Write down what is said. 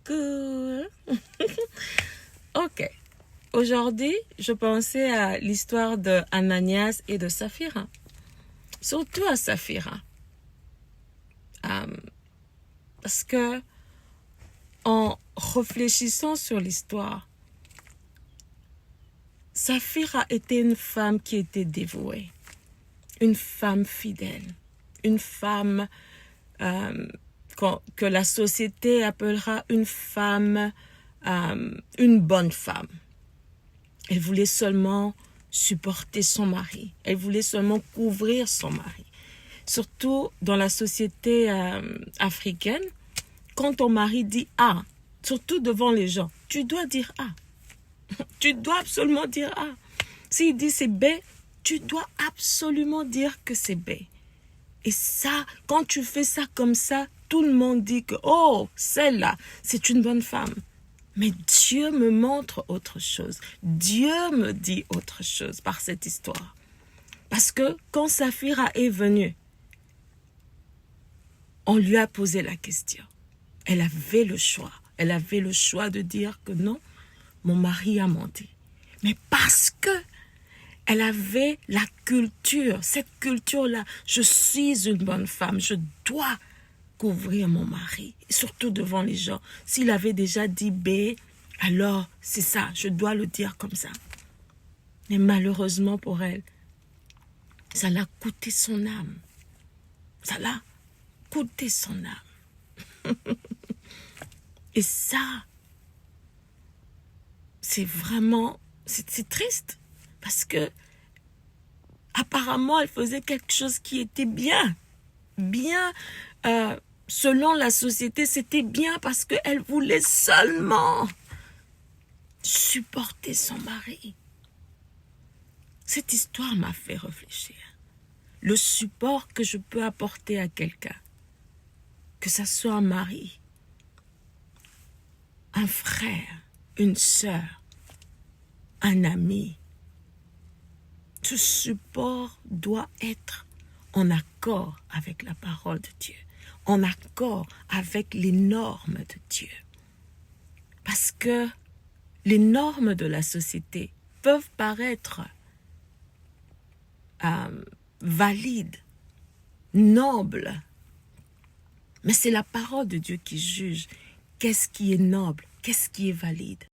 Coucou. Ok. Aujourd'hui, je pensais à l'histoire de Ananias et de Saphira. Surtout à Saphira. Parce que en réfléchissant sur l'histoire, Saphira était une femme qui était dévouée, une femme fidèle, une femme que la société appellera une femme, une bonne femme. Elle voulait seulement supporter son mari. Elle voulait seulement couvrir son mari. Surtout dans la société africaine, quand ton mari dit A, surtout devant les gens, tu dois dire A. Tu dois absolument dire A. S'il dit c'est B, tu dois absolument dire que c'est B. Et ça, quand tu fais ça comme ça, tout le monde dit que, oh, celle-là, c'est une bonne femme. Mais Dieu me montre autre chose. Dieu me dit autre chose par cette histoire. Parce que quand Saphira est venue, on lui a posé la question. Elle avait le choix. Elle avait le choix de dire que non, mon mari a menti. Mais parce que elle avait la culture, cette culture-là, je suis une bonne femme, je dois couvrir mon mari, surtout devant les gens. S'il avait déjà dit B, alors c'est ça, je dois le dire comme ça. Mais malheureusement pour elle, ça l'a coûté son âme. Ça l'a coûté son âme. Et ça, c'est vraiment, c'est triste. Parce que, apparemment, elle faisait quelque chose qui était bien. Bien, selon la société, c'était bien parce qu'elle voulait seulement supporter son mari. Cette histoire m'a fait réfléchir. Le support que je peux apporter à quelqu'un, que ce soit un mari, un frère, une sœur, un ami, ce support doit être en accord avec la parole de Dieu, en accord avec les normes de Dieu. Parce que les normes de la société peuvent paraître valides, nobles, mais c'est la parole de Dieu qui juge qu'est-ce qui est noble, qu'est-ce qui est valide.